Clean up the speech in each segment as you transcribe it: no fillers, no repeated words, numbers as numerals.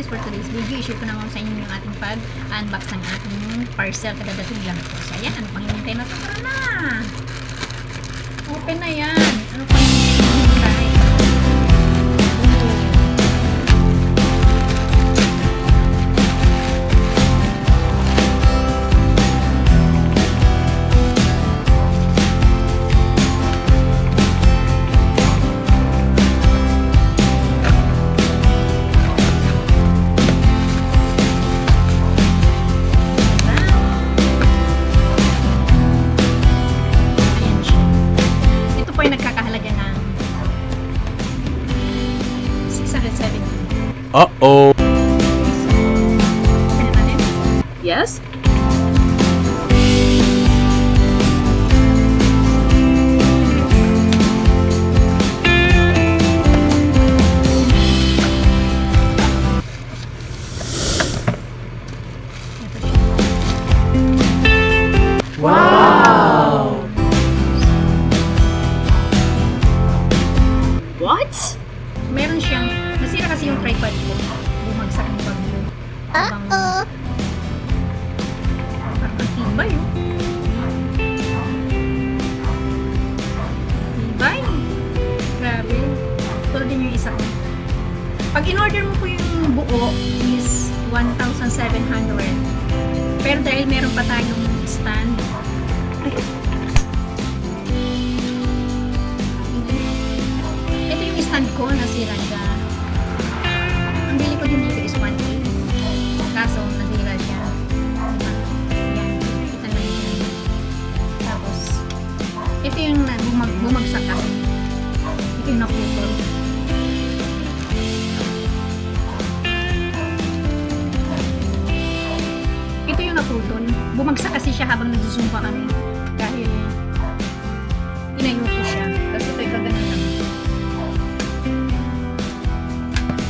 For today's video, i-share ko naman sa inyo yung ating pag-unbox ng ating parcel kadadating lang ito. So, ayan. Ano pang hinintay na ito? Tara na! Open na yan! Ano pang hinintay? Nagkakahalaga ng 670. Uh-oh. Yes? Wow! What? Meron siyang, nasira kasi yung tripod ko. Bumagsak yung bagyo. Parang tibay yun. Tibay. Grabe. Tulad din yung isa ko. Pag in-order mo po yung buo is 1,700. Pero dahil meron pa tayong stand, stand ko, nasira siya. Ang bili ko din dito is 1.8. Kaso, nasira siya. Ayan, kita na yun. Tapos, ito yung bumagsak kasi. Ito yung naputol. Ito yung naputol. Bumagsak kasi siya habang nag-zoom pa kami. Dahil, inayo ko siya. Tapos ito yung kaganan lang.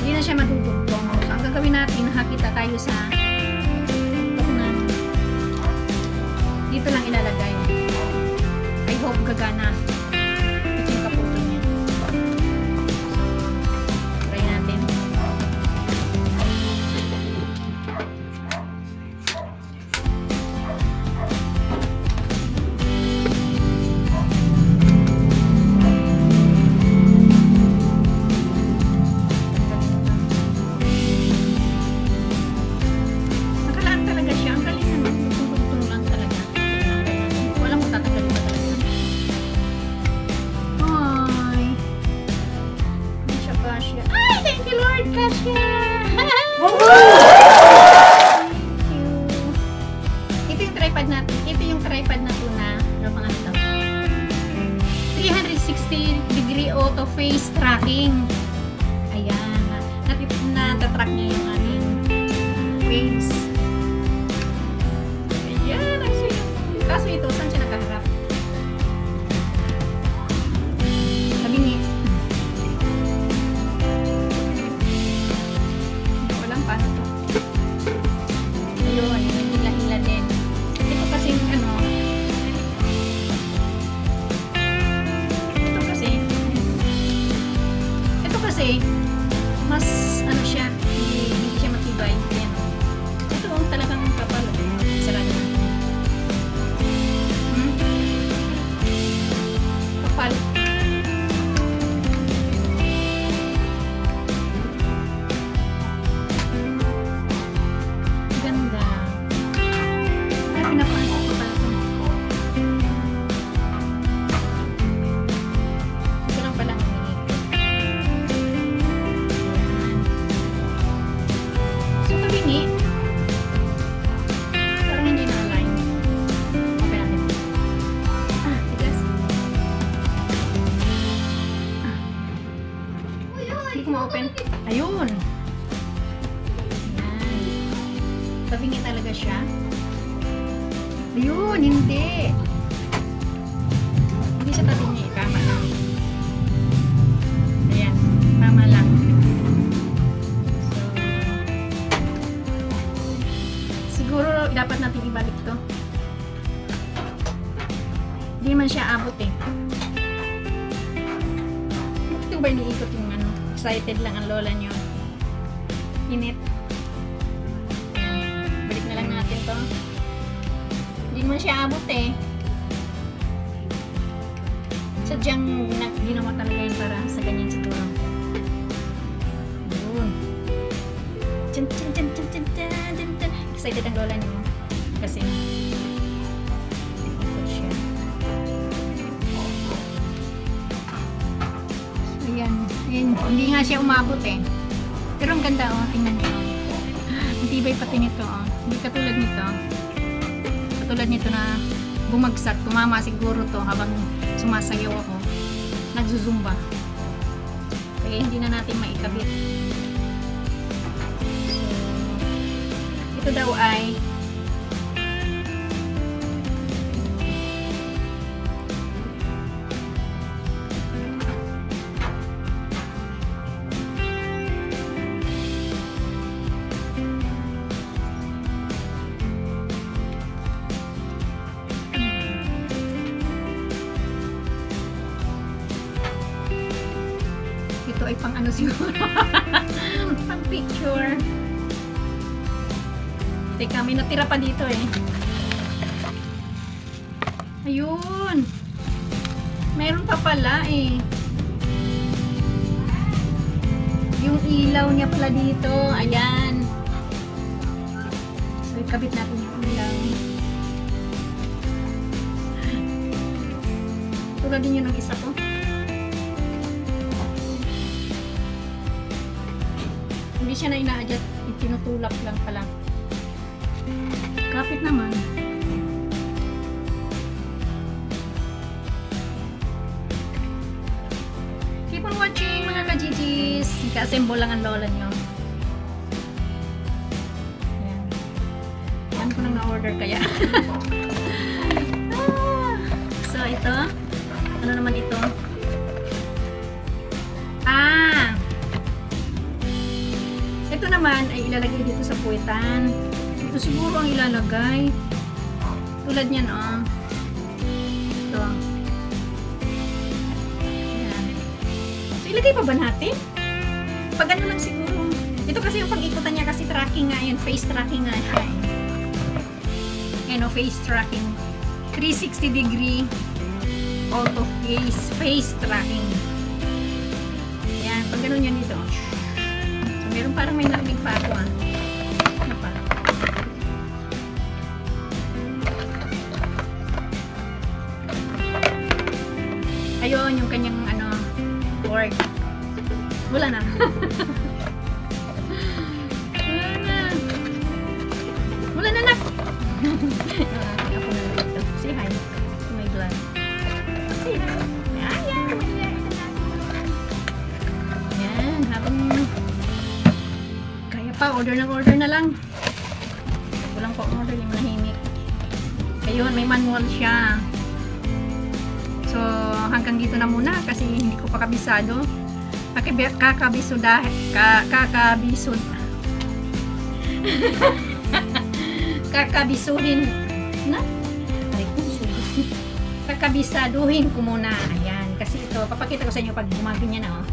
Hindi na siya matutugtong. So, ang gagawin natin, nakakita tayo sa tukunan. Dito lang ilalagay. I hope gagana. Ito yung kaputo niya. Try natin. Ito yung tripod natin. Ito yung tripod na ito na ano pang ano 360-degree auto face tracking. Ayan. Natatrack niya yung ating face. Ayan. Kaso ito, saan siya nakaharap? Sabi niya, paano to? Ayun, hila-hila din. Ito kasi ano, ito kasi mas ano siya, hindi siya matibay. Ayan. Ito ang talagang kapal. Sarado. Kapal. Tabingi talaga siya. Ayun, hindi. Hindi siya tabingi. Tama lang. Ayan, tama lang. So, siguro dapat natin ibalik to. Hindi man siya abot eh. Ito ba iniikot yung ano? Excited lang ang lola nyo. Init. Balik na lang natin to. Hindi man siya abot eh. Sadyang ginawa talaga yun para sa ganyan siguro. Yun. Chan chan chan chan chan chan chan. Excited ang lola nyo. Kasi ikot siya. Ayan. Ayan. Hindi nga siya umabot eh. Pero ang ganda oh. Tingnan nyo. Ang tibay pati nito oh. Hindi katulad nito. Katulad nito na bumagsak. Tumama siguro to habang sumasayaw ako. Nagzuzumba. Kaya hindi na natin maikabit. So, ito daw ay ay pang ano siguro. Pang picture. Teka, may natira pa dito eh. Ayun. Meron pa pala eh. Yung ilaw niya pala dito. Ayan. So, ikabit natin yung ilaw. Tulad din yun ng isa ko. Hindi siya na ina-adjust, tinutulak lang pala. Kapit naman. Keep on watching mga ka-GGs. Ika-assemble lang ang lola nyo. Ayan. Ayan ko nang na-order kaya. So ito. Ano naman ito? Ito naman ay ilalagay dito sa puwetan. Ito siguro ang ilalagay. Tulad niyan, oh. Ito. Ayan. So, ilagay pa ba natin? Pag ano lang siguro. Ito kasi yung pag-ikutan niya kasi tracking nga yan. Face tracking nga siya. Ayan, oh, face tracking. 360 degree auto face tracking. Ayan, pag ganun yan dito. Meron parang may lamig pa ako ah. Ano pa? Ayun, yung kanyang ano, board. Wala na. Wala na. Wala na nak. Ako na dito. Say hi to my vlog. Say hi. Ayan. Ayan, habang order na lang. Walang pa order yung nahimik. Ayun, may manual siya. So, hanggang dito na muna kasi hindi ko pa kabisado. Kakabisuhin na? Kakabisaduhin ko muna. Ayan, kasi ito, papakita ko sa inyo pag gumaganyan na oh.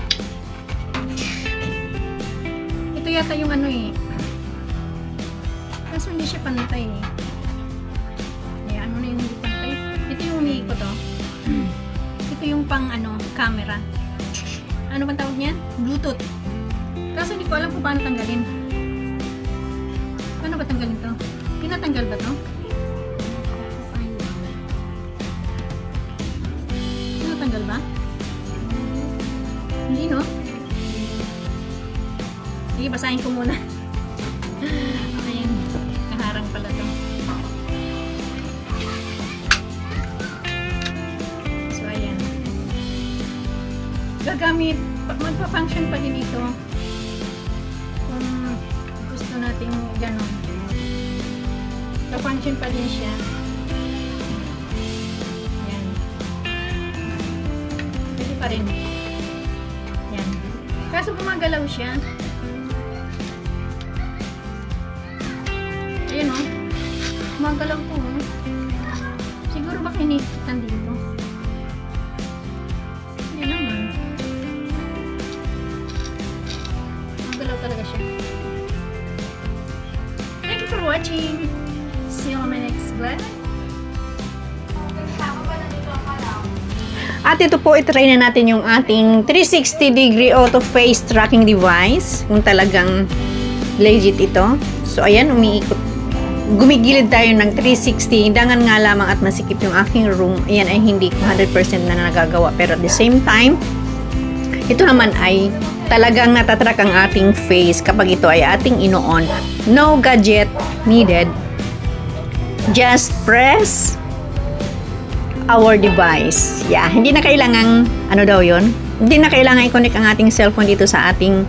Ito yata yung ano eh. Kaso hindi siya pantay eh. Kaya ano na yung hindi pantay. Ito yung umiikot oh. Ito yung pang ano, camera. Ano bang tawag niyan? Bluetooth. Kaso hindi ko alam kung paano tanggalin. Paano ba tanggalin to? Pinatanggal ba to? Pinatanggal ba? Hindi no? Sige, basahin ko muna. Ayun, kaharang pala to. So, ayan. Gagamit, magpa-function pa din ito. Kung gusto natin gano'n. nagpa-function pa din siya. Yan. Pwede pa rin. Yan. Kaso gumagalaw siya. Ayan o. Gumagalaw po. Siguro ba kinikitan dito? Hindi naman. Gumagalaw talaga siya. Thank you for watching. See you on my next vlog. At ito po, itry na natin yung ating 360-degree auto face tracking device. Kung talagang legit ito. So, ayan, umiikot. Gumigilid tayo ng 360. Hindangan nga lamang at masikip yung aking room. Ayan ay hindi ko 100% na nagagawa. Pero at the same time, ito naman ay talagang natatrack ang ating face kapag ito ay ating ino-on. No gadget needed. Just press our device. Yeah, hindi na kailangang, ano daw yun? Hindi na kailangan i-connect ang ating cellphone dito sa ating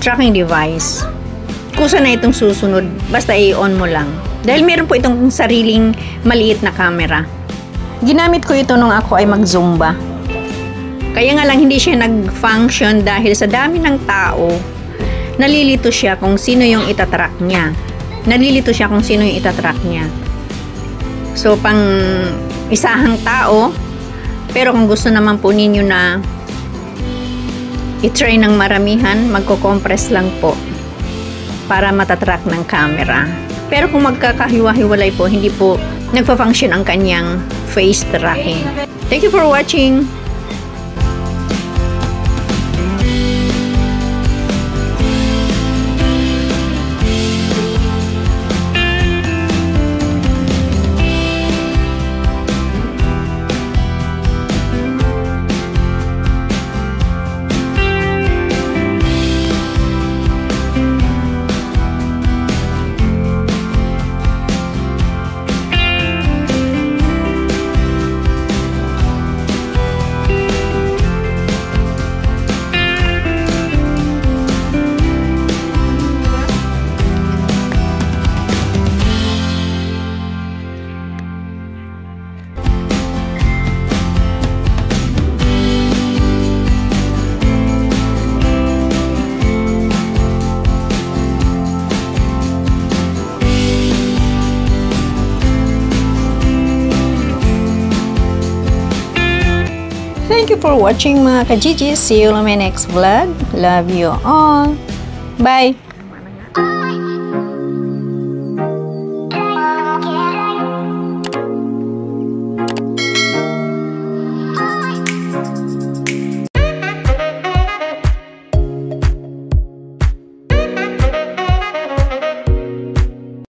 tracking device. Kusa na itong susunod, basta i-on mo lang. Dahil meron po itong sariling maliit na camera. Ginamit ko ito nung ako ay mag-Zumba. Kaya nga lang hindi siya nag-function dahil sa dami ng tao, nalilito siya kung sino yung itatrack niya. Nalilito siya kung sino yung itatrack niya. So, pang isahang tao, pero kung gusto naman po ninyo na i-try ng maramihan, magko-compress lang po para matatrack ng camera. Pero kung magkakahiwa-hiwalay po, hindi po nagpa-function ang kanyang face tracking. Thank you for watching! Thank you for watching mga ka-Gigi. See you on my next vlog. Love you all. Bye!